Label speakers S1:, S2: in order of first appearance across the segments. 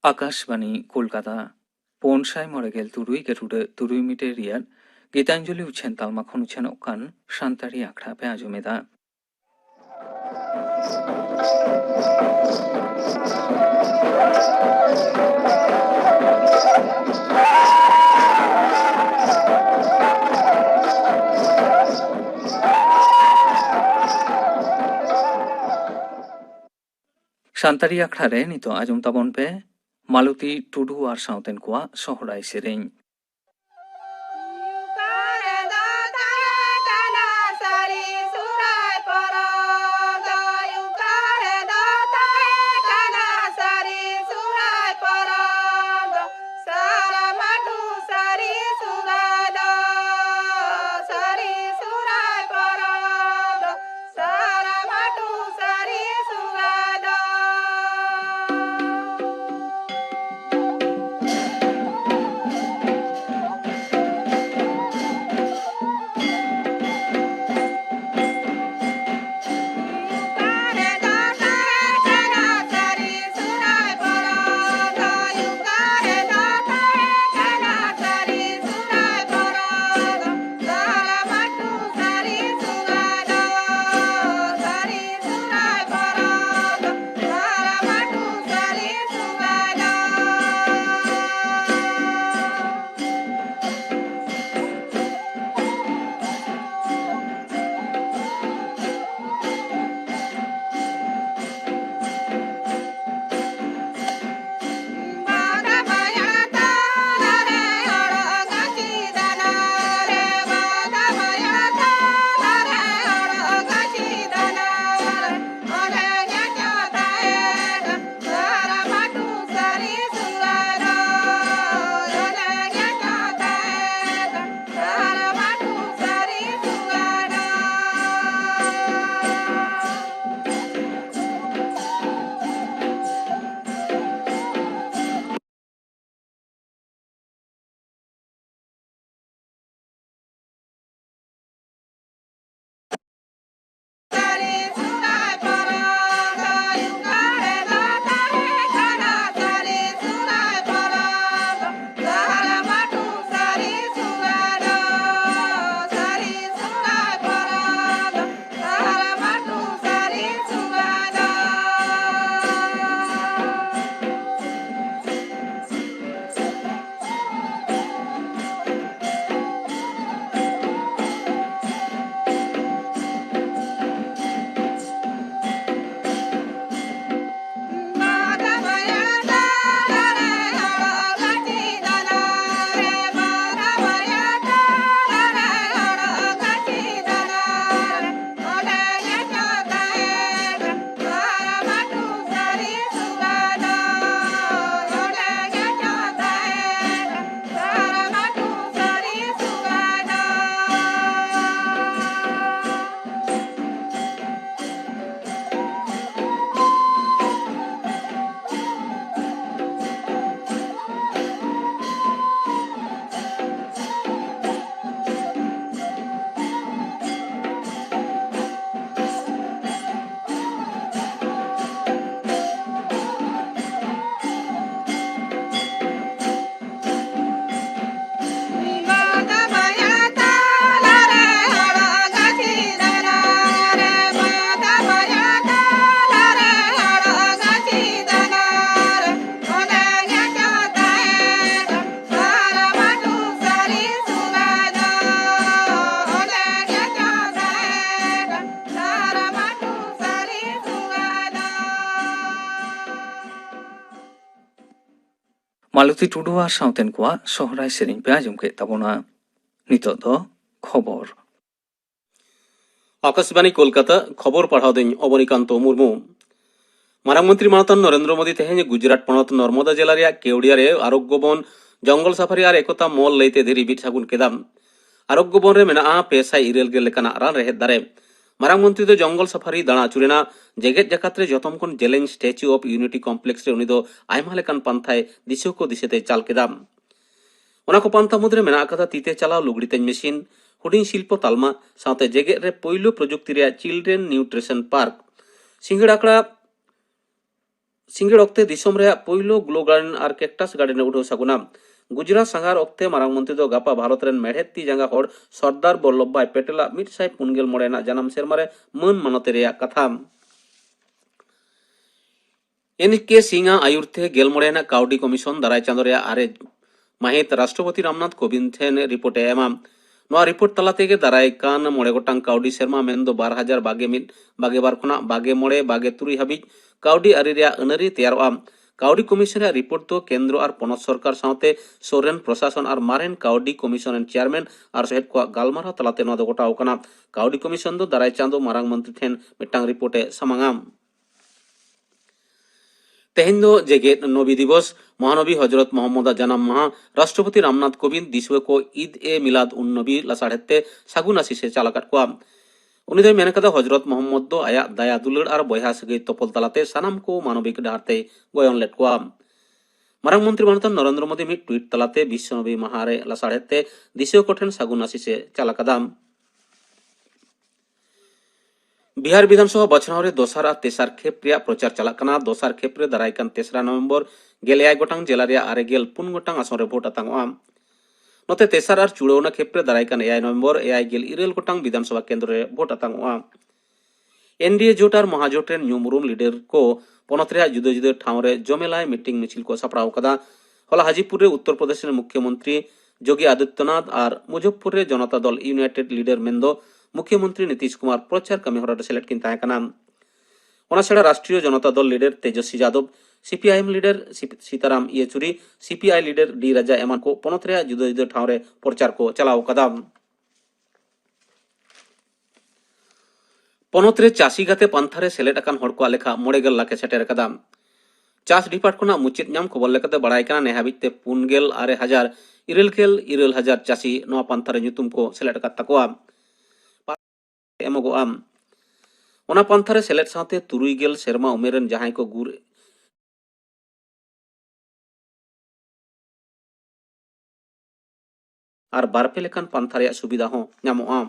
S1: आकाशवाणी कलकाता पौनसाय मरेगेल तुरुई गेरुडे तुरुई मिटे रियार गीतांजलि उछेन तालमाखन उछेन ओकान शांतारी आखड़ा पे आजुमेदा शांतारी आखड़ा रे नितो आजुम ताबन पे मालती टुडू और साउतेन कोआ सोहराय सेरेኝ मालती टुडू और साउतेन कोआ सोहराय सेरेኝ पे आजुम के ताबोना नितो दो खबर
S2: आकाशवाणी कोलकाता खबर पढ़ाओ दिन अवनीकांत मुर्मू मारांगमंत्री मानतान नरेंद्र मोदी तेहेñ गुजरात पनत नर्मदा जिला रे केवड़िया रे आरोग्य बन जंगल सफारी और एकता मॉल लैते धीरी बिट सागुन केदाम आरोग्य बन रे मेना पेसाय इरेल गेल लेकाना रान रेहेद दारे मारांगमंत्री दो जंगल सफारी दाणा चुरेना जेगेत जाकात रे जतम खन जेलेंज स्टैच्यू ऑफ यूनिटी कम्प्लेक्स रे उनी दो आयमा लेकान पान्थाय दिशो को दिशेते चाल केदाम ओना को पान्था मुद्रे मेना आकादा तीते चलाव लुगड़ी तेñ मेसिन हुडिंग शिल्प तालमा साथे जेगेट रे पहलो प्रजुक्ति रे चिल्ड्रेन न्यूट्रिशन पार्क सिंगड़ आकड़ा सिंगड़ ऑक्ते दिसोम रे पहलो ग्लो गार्डन और कैक्टस गार्डन उठो सगुना गुजरात संघार ऑक्ते मारांग मंत्री दो गापा भारत रेन मेढ़ेत ती जांगा होड़ सरदार वल्लभ भाई पटेला 149 जन्म सेरमा रे मान मानते रेया कथा एनके सिंगा आयुर्थे गेलमोड़ेना काउडी कमीशन दाराय चांदो रेया आरे माहित राष्ट्रपति रामनाथ कोविंद ठेन रिपोर्ट एमा नोआ रिपोर्ट तला तेगे दाराय कान मोड़े गोटांग काउडी सेरमा मेनदो 2021 22 खना 23 23 हाबिज काउडी आरि रेया अनरी तैयारोआ काउडी कमीशन रे रिपोर्ट तो केंद्र और पनत सरकार साथे सोरेन प्रशासन और मारेन काउडी कमीशन चेयरमैन और सहेद को गालमारा तलाते नोआ दो गोटाओ कना काउडी कमीशन दो दाराय चांदो मारांग मंत्री ठेन मिटांग रिपोर्ट ए समांगाम तेहेन दो जेगेत नबी दिवस महानबी हजरत मोहम्मद जन्म माह राष्ट्रपति रामनाथ कोविंद दिसवे को ईद ए मिलाद उन नबी लासाड़ेते सागुन आशीष चालाकाट को उनी दो मेनकदा हजरत मोहम्मद दो आया दया दुलड़ और बयहा सगै तपल तलाते सानाम को मानविक डारते गयन लेट को मारांग मंत्री मानतन नरेंद्र मोदी मिट ट्वीट तलाते विश्व नबी माहारे लासाड़ेते दिसवे को ठेन सागुन आशीष चालाकादाम बिहार विधानसभा बछनाव दोसार और तेसार खेप प्रचार चलना दोसार खेप दारायकान 3 नवेम्बर गेल गोटांग जिला आरे गेल 4 गोटांग आसन रे भोट आतांगोआ नोते तेसार और चुड़ौना खेप दारायकान 1 नवेम्बर 1 गेल 9 गोटांग विधानसभा केंद्र रे भोट आतांगोआ एनडीए जोट और महाजोट रेन न्यूमुरुम लीडर को पनत रे जुदे जुदे ठाव रे जमेलाय मीटिंग मिছিল को सापड़ाव कदा होला हाजीपुर रे उत्तर प्रदेश मुख्यमंत्री योगी आदित्यनाथ और मुजफ्फर रे जनता दल यूनाइटेड लीडर मेंदो मुख्यमंत्री नीतीश कुमार प्रचार कमी हरा सेलेक्ट किन ताहेकाना ओना छड़ा Rashtriya Janata Dal leader Tejashwi Yadav CPIM leader Sitaram Yechury CPI leader D Raja एमान को पनत रे जुदे जुदे ठाव रे प्रचार को चलाव कदा पनत रे चासी गाते पंथारे सेलेट अकान हड़ को लेखा 9 लाख सेटेर कदा चास डिपार्ट खना मुचित नाम खबर लेकाते बड़ाय काना नेहाबिते 49,000 चासी नोआ पंथारे nyutum को सेलेट का तकोआ एमोगोआ ओना पंथारे सेलेट साथे 3 सेरमा उमेरन जहां को गुर और बारपे लेकान पंथारे सुविधा हो नामोआ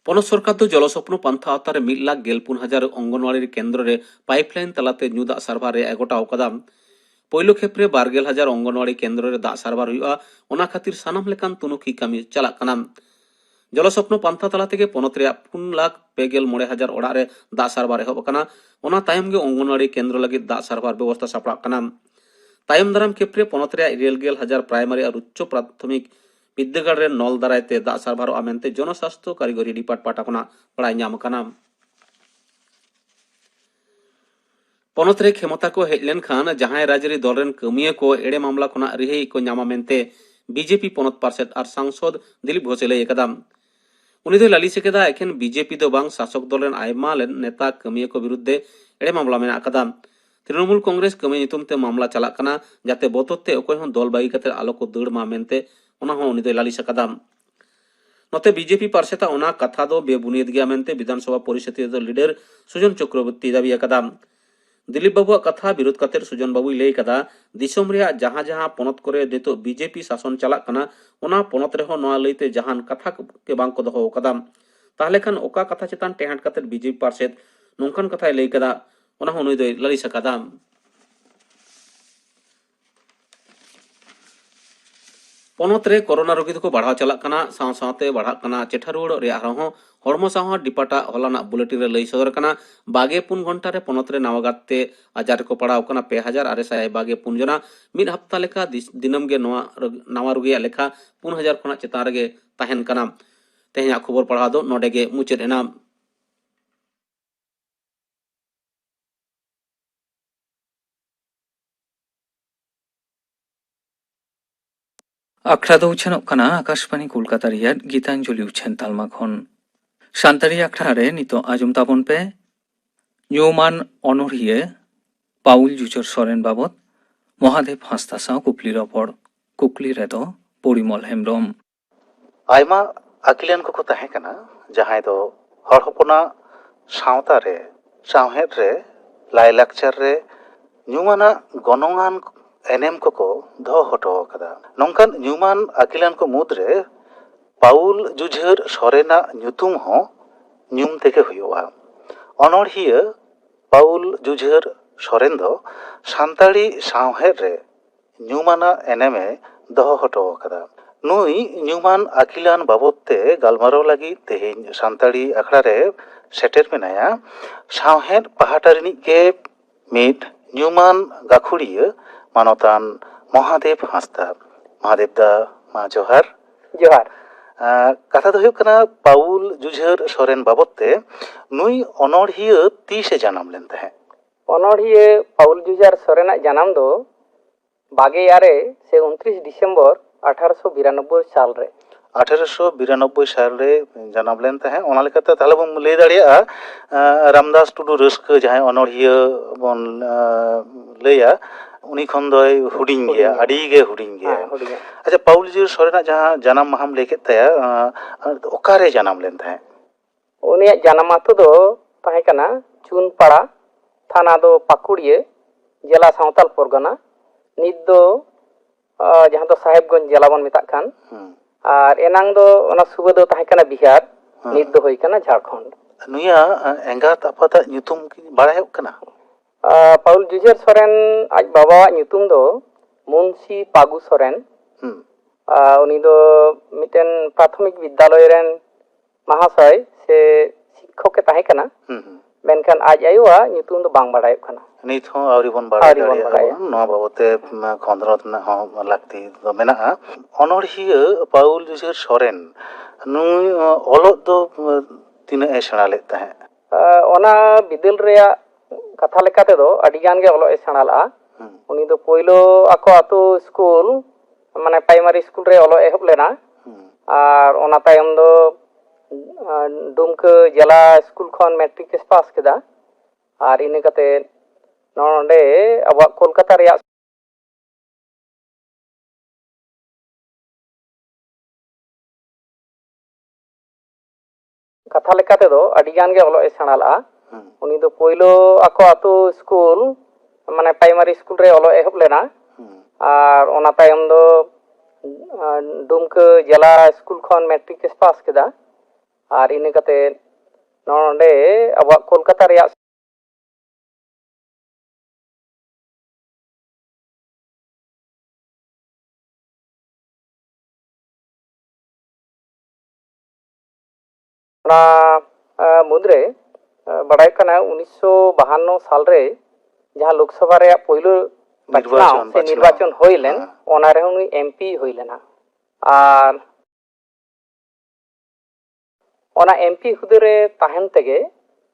S2: पनत सरकार दो जलस्वप्न पंथा अवतारे 1,04,000 अंगनवाड़ी केंद्र रे पाइपलाइन तलाते न्यू दा सार्भार रे एगोटा ओकदा पहिलो खेप्रे 12,000 अंगनवाड़ी केंद्र रे दा सार्भार हुआ ओना खातिर सानाम लेकान तुनुखी कमी चला कना जलस्वप्न पंथा तला तेगे पनत रे 4,59,000 ओड़ा रे दा सार्भार एहब कना ओना तायम गे अंगनवाड़ी केंद्र लगी दा सार्भार व्यवस्था सापड़ा कना तायम दाराम खेप्रे पनत रे 1,000 प्राइमरी और उच्च प्राथमिक विद्यागार रे नल दारायते दा सार्भार आमेनते जनस्वास्थ्य कारिगरी डिपार्टमेंट कोना बड़ाय नाम कना पनत रे क्षमता को हेजलेन खान जहां राज्यरी दल रेन कमिया को एड़े मामला कोना रिहाई को नामा मेनते बीजेपी पनत पार्षद और सांसद दिलीप घोषले एकदाम उनी दो लालिस केदा एखेन बीजेपी दो बांग शासक दल रेन आयमा नेता कमिया को विरुद्धे एड़े मामला मेना कदाम तृणमूल कांग्रेस कमिया नितुमते मामला चला कना जाते बोतोते अकोय हों दल बागी कते आलो को दड़ मा मेनते ओना हों उनी दो लालिस कदाम नोते बीजेपी पार्षद ओना कथा दो बेबुनियद गया मेनते विधानसभा परिषद दो लीडर सुजन चक्रवर्ती दाबी कदाम दिलीप बाबू कथा विरोध कते सुजन बाबू लई कदा दिसोम रे जहां जहां पनत करे देतो बीजेपी शासन चला कना ओना पनत रे हो नोआ लईते जहान कथा के बांग को दहो कदाम ताहले खान ओका कथा चेतान टेहट कते बीजेपी पार्षद नोंकन कथा लई कदा ओना हो नुई दो लड़ी सकदाम पनत रे कोरोना रोगी को बढ़ाव चला कना साव सावते बढ़ा कना चेठारुड़ रे आरो हड़मो साव डिपाटा हलाना बुलेटिन रे लई सदर कना 24 घंटा रे पनत रे नावागाते आजार को पड़ाव कना 2,924 जना मिद हफ्ता लेखा दिनम गे नवा रोगिया लेखा 4,000 खना चेतान रे ताहेन कना तेहया खबर पढ़ा दो नोडे गे मुचेद एना
S1: आखड़ा दो उछनोग कना आकाशवाणी कोलकाता रियाद गीतांजलि उछन तालमा खन सानतारी आखड़ा रे नितो आजम ताबन पे न्यूमान अनोरिये पाउल जुचर सरेन बाबत महादेव हांसदा साव कुकली रपड़ कुकली रे दो परिमल हेमब्रम
S3: आयमा आकिलियन को ताहें कना जहां दो हर हपना सावता रे सावहेद रे लाइलाक्चर रे न्यूमाना गनोंगान एनेम को दो हटो कदा नौकान न्यूमान आकिलान को मुद्रे पाउल जुझार सोरेना ᱧᱩᱛᱩᱢ हो ᱧᱩᱢ तेके हुआ अनोढ़िया पाउल जुझार सोरेन दो सान्ताड़ी सावहेद रे ᱧᱩᱢᱟᱱᱟ एनेमे दो हटो कदा नुई ᱧᱩᱢᱟᱱ आकिलान बाबदते गालमाराव लगी तेहेñ सान्ताड़ी आखड़ा रे सेटेर मेनाया सावहेद पाहाटा रिनिज के मिट ᱧᱩᱢᱟᱱ गाखुड़िया मानोतान महादेव हांसदा महादेव दा मा जोहार
S4: जोहार
S3: कथा दो हुयुग कना पाउल जुझार सोरेन बाबदते नुई अनोढ़िया तीसे जन्म लेन तहे
S4: अनोढ़िया पाउल जुझार सोरेना जन्म दो 22 से 29 दिसंबर 1892 साल रे
S3: 1892 साल रे जन्म लेन तहे ओना लेकाते ताहले बम लई दाड़िया रामदास टुडू रस्क जहां अनोढ़िया बन लैया उनी खन दोय हुडिंग गया अडी गे हुडिंग गया अच्छा पाउल जुझार सोरेना जहां जन्म माहम लेके तया ओकारे जन्म लेन तहे
S4: उनिया जन्म आतु दो ताहे कना चुनपाड़ा थाना दो पाकुड़िया जिला सावताल परगना नित दो जहां दो साहेबगंज जिला बन मेता खान और एनांग दो ओना सुबह दो ताहे कना बिहार नित दो होई कना झारखंड
S3: नुया एंगात आपाता ᱧᱩᱛᱩᱢ बाड़ाय कना
S4: पाउल जुझार सोरेन आज बाबा ᱧᱩᱛᱩᱢ दो मुंशी पागु सोरेन उनी दो मिटेन प्राथमिक विद्यालय रेन महाशय से शिक्षक के ताहे कना मेनखान आज आयुआ ᱧᱩᱛᱩᱢ दो बांग बाड़ाय कना
S3: नित हो आवरी बन बाड़ाय दाड़िया नोआ बाबते खंदरत ना हो लाक्ति दो मेना अनोढ़िया पाउल जुझार सोरेन नुई ओलोग दो तीना ए सेणा लेत तहे
S4: ओना बिदल रेया कथा लेकाते दो अडिगान गे ओलो ए सेणा ला उनी दो पोइलो आको आतो स्कूल माने प्राइमरी स्कूल रे ओलो एहब लेना और ओना तायम दो दुमका जिला स्कूल खन मैट्रिक पास केदा और इने कते नोंडे अब कोलकाता रेया कथा लेकाते दो अडिगान गे ओलो ए सेणा ला उनी दो पोइलो आको आतो स्कूल माने प्राइमरी स्कूल रे ओलो एहब लेना और ओना तायम दो दुमका जिला स्कूल खन मैट्रिक पास केदा और इने कते नोंडे अब कोलकाता रेया मुद्रे बड़ाई कना 1952 साल रे जहां लोकसभा रे पहिलो निर्वाचन होइलेन ओना रे उनी एमपी होइलेना और ओना एमपी हुदे रे ताहेन तेगे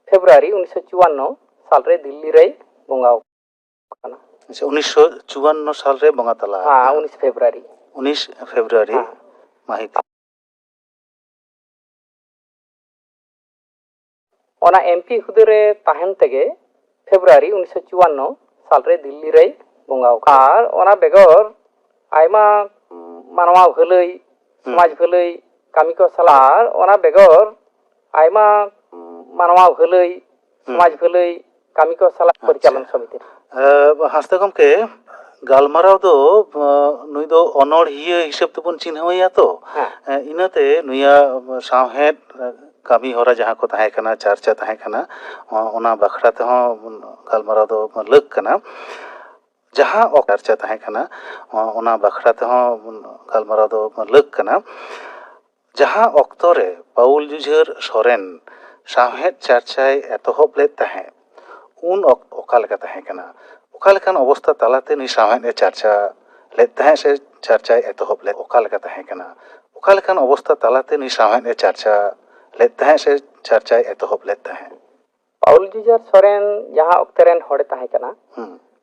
S4: फेब्रुआरी 1954 साल रे दिल्ली रे बंगाव कना
S3: अच्छा 1954 साल रे बंगा तला
S4: हां 19 फेब्रुआरी
S3: माहित
S4: ओना एमपी हुदे रे ताहेन तेगे फेब्रुआरी 1954 साल रे दिल्ली रे बंगाव और ओना बेगर आयमा मानवा भलई समाज भलई कामी को सलार ओना बेगर आयमा मानवा भलई समाज भलई कामी को सलार परिचालन समिति
S3: हांसदा गमके गालमाराव दो नुई दो अनोढ़िया हिसाब तबन चिन्हवया तो इनाते नुया सावहेद कामी होरा जहां को ताहे कना चर्चा ताहे कना ओना बखरा ते हो गालमाराव दो लग कना जहां चर्चा ताहे कना ओना बखरा ते हो गालमाराव दो लग कना जहां ऑक्टो रे पाउल जुझार सोरेन सावहेद चर्चाय एतहब लेत ताहे उन ओका लेका ताहे कना ओका लेकान अवस्था तालाते नि सावहेद ए चर्चा लेत ताहे से चर्चाय एतहब लेत ओका लेका ताहे कना ओका लेकान अवस्था तालाते नि सावहेद ए चर्चा लेत ताहे से चर्चाय एतहब लेत ताहे
S4: पाउल जुझार सोरेन जहां ऑक्टरेन होड़े ताहे कना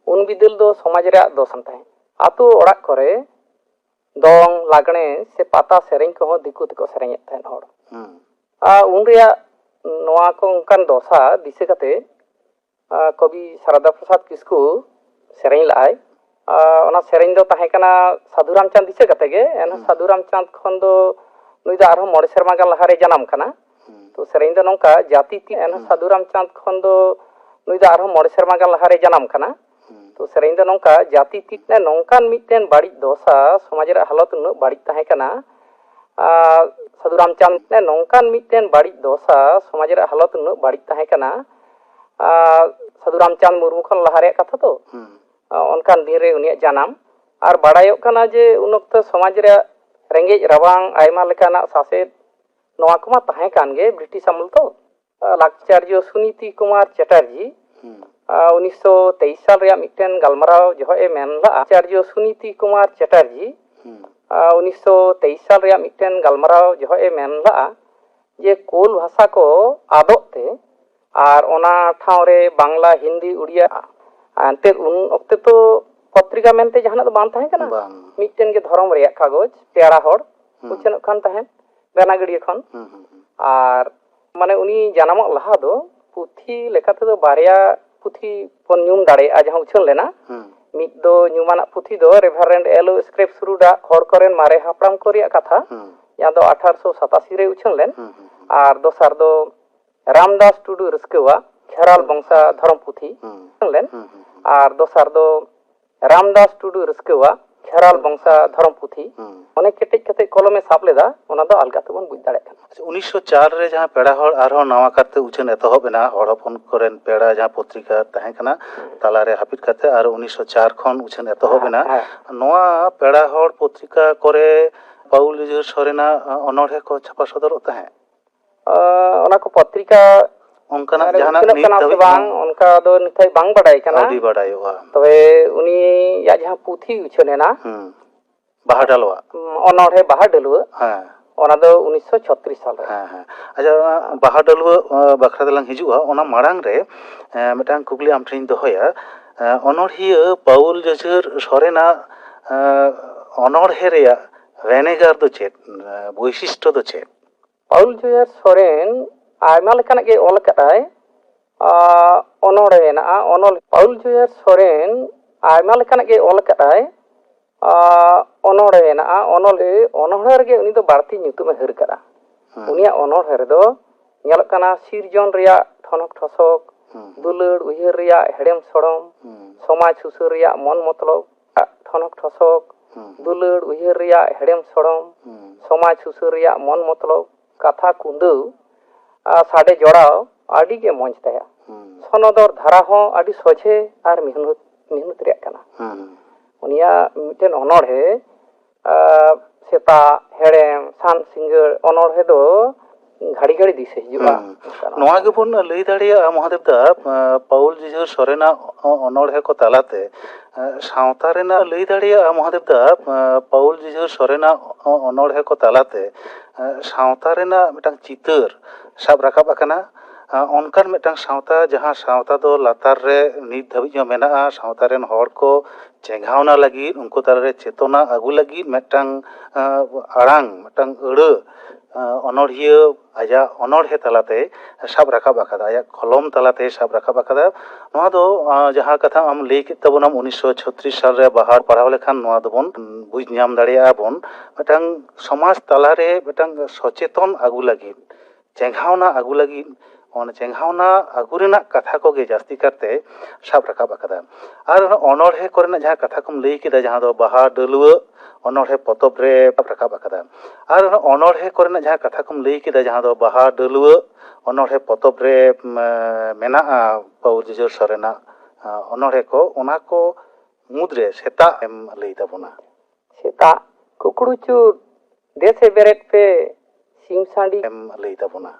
S4: उन बिदल दो समाज रे दोसन ताहे आतो ओड़ा करे दोंग लागणे से पाता सेरेंग को दिकु तको सेरेंग ताहेन होड़ उन रिया नोआ को उनकान दोसा दिसे कते कवि शारदा प्रसाद किस्कु सेरेंग लाय ओना सेरेंग दो ताहे कना साधु रामचंद दिसे कते गे एन साधु रामचंद खन दो नुई दो आरो मोड़े सेरमा गान लहारे जन्म कना तो सेरेंग दो नोंका जाति ती एन साधु रामचंद खन दो नुई दो आरो मोड़े सेरमा गान लहारे जन्म कना तो तो सेरेंग दो नौका जाति तीत ने नौकान मिट्टेन बाड़ी दोसा समाज रे हालत उन्नत बाड़ी ताहे कना साधु रामचंद ने नौकान मिट्टेन बाड़ी दोसा समाज रे हालत उन्नत बाड़ी ताहे कना साधु रामचंद मुर्मू खन लहारे कथा तो उनकान दिन रे उनिया जानाम और बाड़ायोग कना जे उन वक्त समाज रे रेंगेज रवांग आयमा लेकाना सासेद नोआ कुमा ताहे कान गे ब्रिटिश अमल तो लाचार्य सुनीति कुमार चैटर्जी 1923 साल रे मिट्टेन गालमाराव जो ए मेनला आचार्य सुनीति कुमार चैटर्जी 1923 साल रे मिट्टेन गालमाराव जो ए मेनला जे कोल भाषा को आदोते और ओना ठाव रे बांग्ला हिंदी उड़िया अंते उन वक्त तो पत्रिका मेनते जहाना तो बांध ताहे कना मिट्टेन के धर्म रे कागज पेड़ा होड़ उचन खान ताहे बेनागड़ी खन और माने उनी जानामक लहा दो पुथी लेखाते दो बारिया पुथी पन न्यूम दाड़े आ जहां उछल लेना मिद दो न्यूमाना पुथी दो रेवरेंड एलो स्क्रेप सुरुडा हर करेन मारे हापराम को रिया कथा या दो 1887 रे उछल लेन और दोसार दो रामदास टुडू रस्केवा खेराल बंसा धर्म पुथी लेन और दोसार दो रामदास टुडू रस्केवा खेराल बंसा धर्म पुथी अनेक केटेज कते कलमे साप लेदा ओना दो अलगा तबन बुझ दाड़े कना
S3: 1904 रे जहां पेड़ा हड़ आरो नवा करते उछन एतहब एना हड़ हपन करेन पेड़ा जहां पत्रिका ताहे कना ताला रे हापित करते और 1904 खन उछन एतहब एना नवा पेड़ा हड़ पत्रिका करे पाउल जुझार सोरेना अनोढ़े को छापा सदर ताहे
S4: ओना को पत्रिका
S3: उनका जहां नित
S4: बांग उनका दो निथाई बांग बडाई कना
S3: अडी बडायोगा
S4: तबे उनी या जहां पुथी उछनेना
S3: बाहा डालवा
S4: अनोढ़े बाहा डलुआ
S3: हां
S4: ओना दो 1936 साल रे
S3: हां हां अच्छा बाहा डलुआ बखरा दलांग हिजुआ ओना मारांग रे मिटांग कुकली आम ठिन दोहया अनोढ़िया पाउल जुझार सोरेना अनोढ़े रेया वेनेगार दो चेत वैशिष्ट्य दो चेत
S4: पाउल जुझार सोरेन आयमा लेकाना के ऑल कटाय अनोढ़े ना अनोल पाउल जुझार सोरेन आयमा लेकाना के ऑल कटाय अनोढ़े ना अनोले अनोढ़े रे उनी दो बारती ᱧᱩᱛᱩᱢᱮ हर करा उनिया अनोढ़े रे दो ᱧᱮᱞᱚᱜ कना सिरजन रिया ठनक ठसक दुलड़ उयहर रिया हेड़ेम सड़म समाज सुसुर रिया मन मतलब ठनक ठसक दुलड़ उयहर रिया हेड़ेम सड़म समाज सुसुर रिया मन मतलब कथा कुंदौ साडे जोड़ाव आडी के मंच तया सनदर धारा हो आडी सोझे और मेहनत रिया कना उनिया मिटेन अनोढ़े सेता हेड़ेम सान सिंगर अनोढ़े दो घड़ी घड़ी दिसे हिजुआ
S3: नोआ के बन लई दाड़िया महादेव दा पाउल जुझार सोरेना अनोढ़े को तालाते सावता रेना लई दाड़िया महादेव दा पाउल जुझार सोरेना अनोढ़े को तालाते सावता रेना मिटांग चितर साब राकाब आकना अनकान मिटांग सावता जहां सावता दो लातार रे नित धाबी जो मेना सावता रेन हड़ को चेंघावना लगी उनको तारे चेतना आगु लगी मिटांग आड़ांग मिटांग अड़ अनोढ़िया आजा अनोढ़े तलाते साब राकाब आकादा आया कलम तलाते साब राकाब आकादा नोआ दो जहां कथा आम लई के तबोनाम 1936 साल रे बाहर पढ़ाव लेखान नोआ दोबन बुझ ᱧᱟᱢ दाड़िया बन मिटांग समाज तलारे मिटांग सचेतन आगु लगी चेंघावना आगु लगी on चेंघावना आगु रेना कथा को गे जास्ती करते साब राकाब आकादा आर अनोढ़े कोरेना जहां कथा कोम लई केदा जहां दो बाहा डलुआ अनोढ़े पतब रे राकाब आकादा आर अनोढ़े कोरेना जहां कथा कोम लई केदा जहां दो बाहा डलुआ अनोढ़े पतब रे मेना पाउल जुझार सोरेना अनोढ़े को ओना को मुद्रे सेता एम लई ताबोना
S4: सेता कुकुड़ुचुर देसे बेरेट पे सिम सांडी
S3: एम लई ताबोना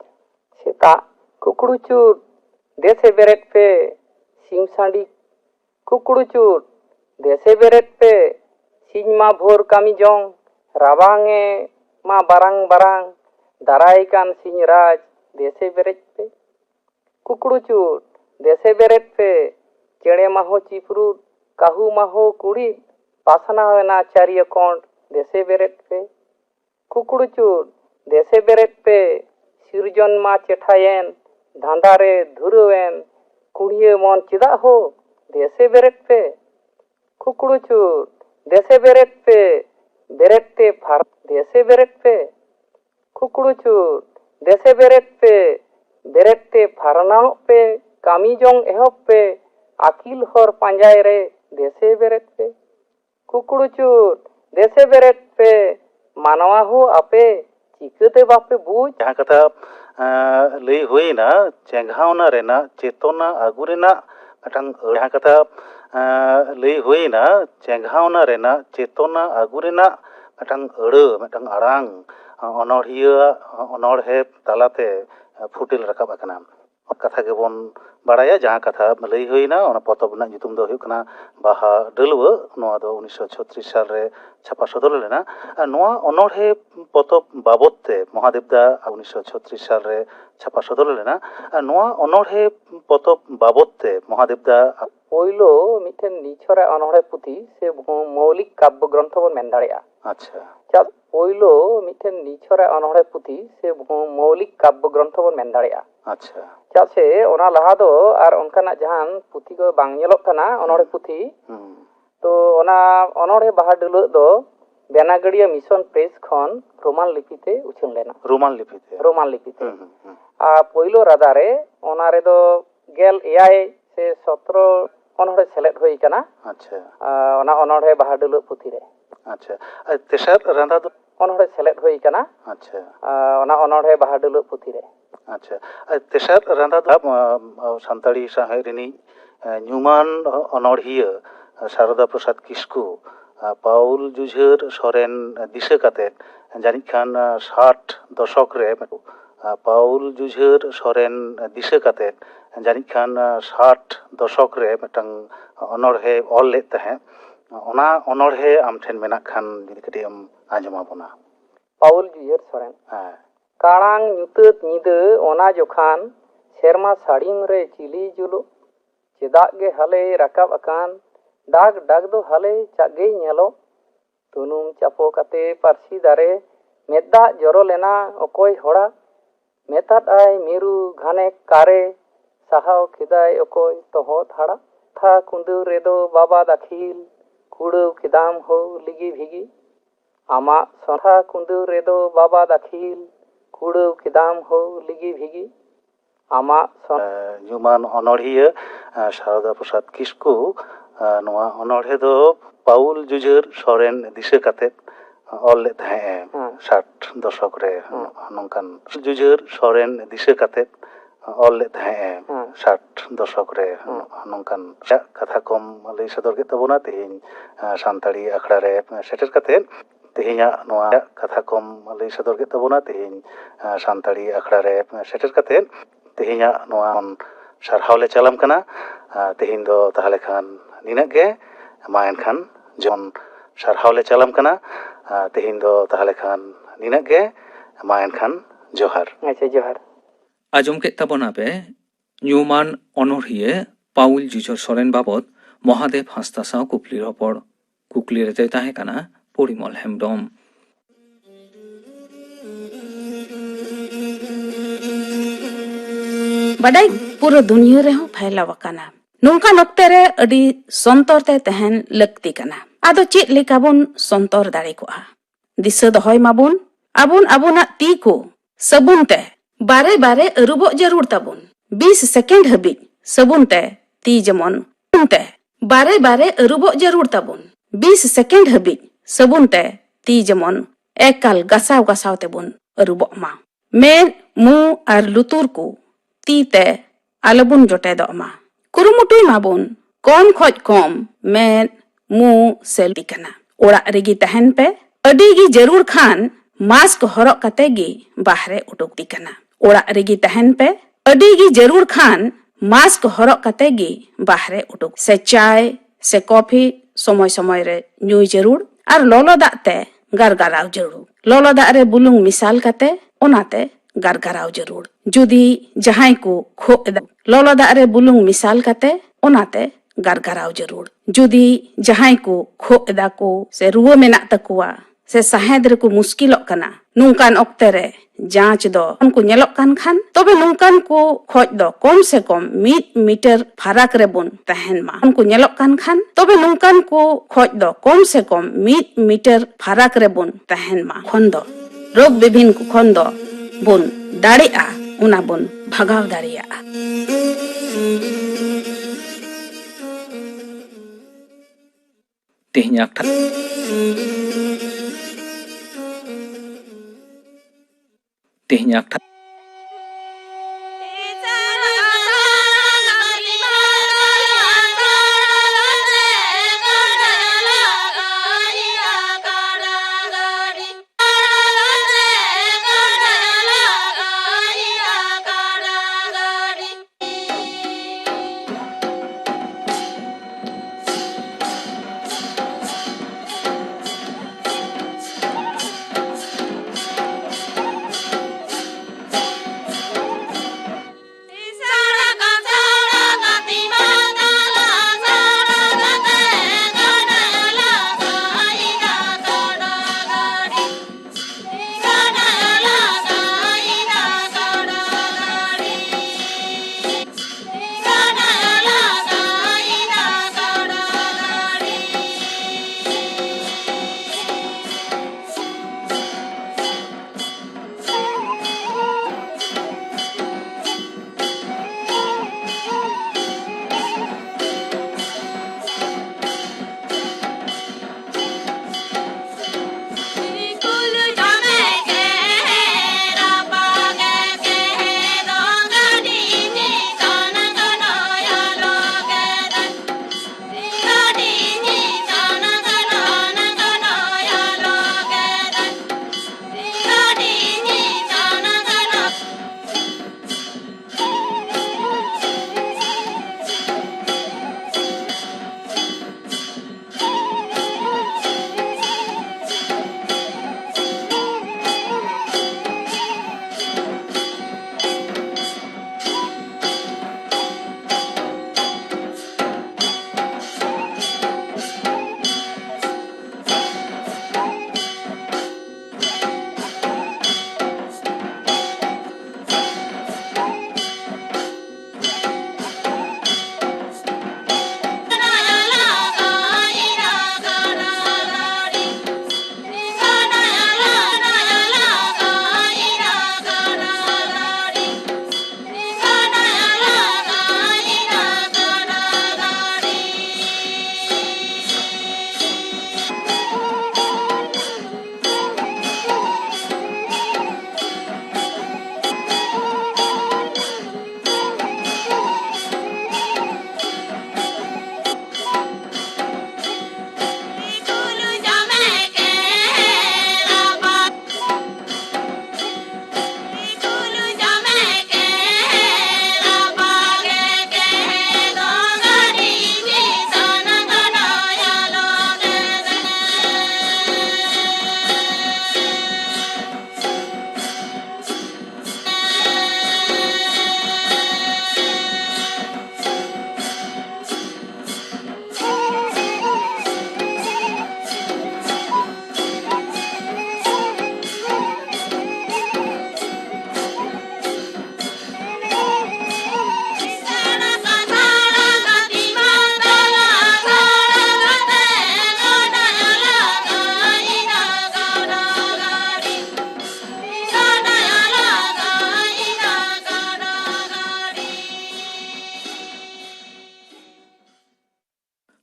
S4: सेता कुकुड़ुचुर देसे बेरेट पे सिम सांडी कुकुड़ुचुर देसे बेरेट पे सिंमा भोर कामी जोंग राबांगे मा बारांग बारांग दाराई कान सिंह राज देसे बेरेट पे कुकुड़ुचुर देसे बेरेट पे चेड़े माहो चिपरू काहू माहो कुड़ी पासना होना चारिय कोंड देसे बेरेट पे कुकुड़ुचुर देसे बेरेट पे सिरजन मा चेठायेन धांदारे धुरुवेन कुड़िए मन चिदा हो देसे बेरेट पे कुकुड़ुचुर देसे बेरेट पे बेरेटे फार देसे बेरेट पे कुकुड़ुचुर देसे बेरेट पे बेरेटे फारनाओ पे कामी जोंग एहब पे आकिल हर पांजाय रे देसे बेरेट पे कुकुड़ू चूर देसे बेरेट पे मानवा हो आपे चिकते बापे बुझ
S3: जहाँ कथा लई हुईना चेंघावना रेना चेतना आगु रेना मिदटां जहाँ कथा लई हुईना चेंघावना रेना चेतना आगु रेना मिदटां अड़ो मिदटां आड़ांग अनड़हिया अनड़हे तालाते फुटिल राकाब आकना कथा गेबोन बाड़ाया जहाँ कथा लई हुईना ओना पतब रनाग nyutum दो हुयुग कना बाहा डलुआ नोआ दो 1936 साल रे छापा सदर लेना नोआ अनड़हे पतब बाबद ते महादेव दा 1936 साल रे छापा सदर लेना नोआ अनड़हे पतब बाबद ते महादेव दा
S4: पोइलो मिठेन निछरा अनड़हे पुथी से मौलिक काव्य ग्रंथ बन मेन दाड़ेया
S3: अच्छा
S4: चा पोइलो मिठेन निछरा अनड़हे पुथी से मौलिक काव्य ग्रंथ बन मेन दाड़ेया
S3: अच्छा
S4: चा से ओना लहा दो आर उनकाना जहान पुथी को बांग ñelok kana अनड़हे पुथी तो ओना अनड़हे बाहा डुलुग दो बेनागड़िया मिशन प्रेस खन रोमान लिपिते उछन लेना
S3: रोमान लिपिते
S4: आ पोइलो रादारे ओना रे दो गेल एआई से 17 अनड़हे सेलेद होई kana
S3: अच्छा
S4: ओना अनड़हे बाहा डुलुग पुथी रे
S3: अच्छा तेसर रांदा दो
S4: अनड़हे सेलेद होई kana
S3: अच्छा
S4: ओना अनड़हे बाहा डुलुग पुथी रे
S3: अच्छा तेसर रांदा दो सानताड़ी साहेब रिनी ᱧᱩᱢᱟᱱ अनड़हिया शारदा प्रसाद किस्कू पाउल जुझार सोरेन दिशा कातेद जानिज खान 60 दशक रे पाउल जुझार सोरेन दिशा कातेद जानिज खान 60 दशक रे मिदटां अनड़हे ऑल लेद तहे ओना अनड़हे आम ठेन मेनाग खान जुदि कटी एम आंजमा बोना
S4: पाउल जुझार सोरेन काड़ांग ᱧᱩᱛᱟᱹᱛ ᱧᱤᱫᱟᱹ ᱚᱱᱟ ᱡᱚᱠᱷᱟᱱ ᱥᱮᱨᱢᱟ ᱥᱟᱹᱲᱤᱢ ᱨᱮ ᱪᱤᱞᱤ ᱡᱩᱞᱩᱜ ᱪᱮᱫᱟᱜ ᱜᱮ ᱦᱟᱞᱮ ᱨᱟᱠᱟᱵ ᱟᱠᱟᱱ ᱰᱟᱜ ᱰᱟᱜ ᱫᱚ ᱦᱟᱞᱮ ᱪᱟᱜᱮ ᱧᱮᱞᱚᱜ ᱛᱩᱱᱩᱢ ᱪᱟᱯᱚ ᱠᱟᱛᱮ ᱯᱟᱹᱨᱥᱤ ᱫᱟᱨᱮ ᱢᱮᱫ ᱫᱟᱜ ᱡᱚᱨᱚ ᱞᱮᱱᱟ ᱚᱠᱚᱭ ᱦᱚᱲᱟᱜ ᱢᱮᱛᱟᱫ ᱟᱭ ᱢᱤᱨᱩ ᱜᱷᱟᱱᱮ ᱠᱟᱨᱮ ᱥᱟᱦᱟᱣ ᱠᱮᱫᱟᱭ ᱚᱠᱚᱭ ᱛᱚᱦᱚᱫ ᱦᱟᱲᱟᱜ ᱛᱷᱟ ᱠᱩᱸᱫᱟᱹ ᱨᱮᱫᱚ ᱵᱟᱵᱟ ᱫᱟᱹᱠᱷᱤᱞ ᱠᱩᱲᱟᱹᱣ ᱠᱮᱫᱟᱢ ᱦᱳ ᱞᱤᱜᱤ ᱵᱷᱤᱜᱤ ᱟᱢᱟᱜ ᱥᱚᱸᱫᱷᱟ ᱠᱩᱸᱫᱟᱹ ᱨᱮᱫᱚ ᱵᱟᱵᱟ ᱫᱟᱹᱠᱷᱤᱞ कुड़ो किदाम हो लिगी भिगी आमा
S3: ᱧᱩᱢᱟᱱ अनड़हिया शारदा प्रसाद किस्कू नोआ अनड़हे दो पाउल जुझार सोरेन दिशा कातेद ऑल लेद तहे 60 दशक रे नोंकान जुझार सोरेन दिशा कातेद ऑल लेद तहे 60 दशक रे नोंकान कथा कम लई सदर के तबोना तेहिन सानताड़ी आखड़ा रे सेटर कातेद तेहिया नोआ कथा कम लई सदर के तबोना तेहिन सानताड़ी आखड़ा रे सेटर कातेद तेहिया नोआ सारहाव ले चालाम कना तेहिन दो ताहले खान निना गे मा एनखान जन सारहाव ले चालाम कना तेहिन दो ताहले खान निना गे मा एनखान जोहार
S4: अच्छा जोहार
S1: आजम के तबोना पे ᱧᱩᱢᱟᱱ अनड़हिया पाउल जुझार सोरेन बाबद महादेव हांसदा साव कुकली रपड़ कुकली रे ताहे काना परिमल हेमब्रम
S5: बड़ाई पूरा दुनिया रे हो फैलाव काना नोंका नक्ते रे अडी संतर ते तहन लगती काना आदो चेत लेका बोन संतर दाड़े कोआ दिशा दहय माबोन आबोन आबोना ती को सबुन ते बारे बारे अरुबो जरूर ताबोन 20 सेकेंड हबी सबुन ते ती जमन ते बारे बारे अरुबो जरूर ताबोन 20 सेकेंड हबी सबुन ते ती जमन एकाल गसाव गसाव ते बोन अरुबो मा मेन मु आर लुतुर को ती ते आलबुन जोटे दमा कुरुमुटुय माबोन कम खोज कम मेन मु सेल्फी कना ओड़ा रेगी तहन पे अडी गी जरूर खान मास्क हरक कते गी बाहरे उडुकती कना ओड़ा रेगी तहन पे अडी गी जरूर खान मास्क हरक कते गी बाहरे उडुक से चाय से कॉफी समय समय रे ᱧᱩᱭ जरूर आर लोलो दाग ते गारगाराव जरूर लोलो दाग रे बुलुंग मिसाल कते ओनाते गारगाराव जरूर जुदी जहां को खो लोलो दाग रे बुलुंग मिसाल कते ओनाते गारगाराव जरूर जुदी जहां को खो एदा को से रुआ मेना तकुआ से साहेद रे को मुश्किलोक कना नुंकान ऑक्ते रे जांच दो उनको ñelok kan खान तबे नुंकान को खोज दो कम से कम 1 मीटर फराक रे बुन तहन मा उनको ñelok kan खान तबे नुंकान को खोज दो कम से कम 1 मीटर फराक रे बुन तहन मा खन दो रोग विभिन्न को खन दो बुन दाड़ेआ उना बुन भगाव दाड़ेआ
S1: ᱛᱮᱦᱮᱧ ᱟᱠᱷᱲᱟ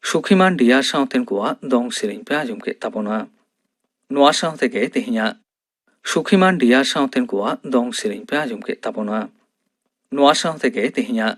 S1: ᱥᱩᱠᱷᱤᱢᱟᱱ ᱰᱤᱭᱟᱨ ᱥᱟᱶᱛᱮᱱ ᱠᱚᱣᱟᱜ ᱫᱚᱝ ᱥᱮᱨᱮᱧ ᱯᱮ ᱟᱸᱡᱚᱢ ᱠᱮᱫ ᱛᱟᱵᱚᱱᱟ᱾ ᱱᱚᱣᱟ ᱥᱟᱶᱛᱮᱜᱮ ᱛᱮᱦᱮᱧᱟᱜ ᱥᱩᱠᱷᱤᱢᱟᱱ ᱰᱤᱭᱟᱨ ᱥᱟᱶᱛᱮᱱ ᱠᱚᱣᱟᱜ ᱫᱚᱝ ᱥᱮᱨᱮᱧ ᱯᱮ ᱟᱸᱡᱚᱢ ᱠᱮᱫ ᱛᱟᱵᱚᱱᱟ᱾ ᱱᱚᱣᱟ ᱥᱟᱶᱛᱮᱜᱮ ᱛᱮᱦᱮᱧᱟᱜ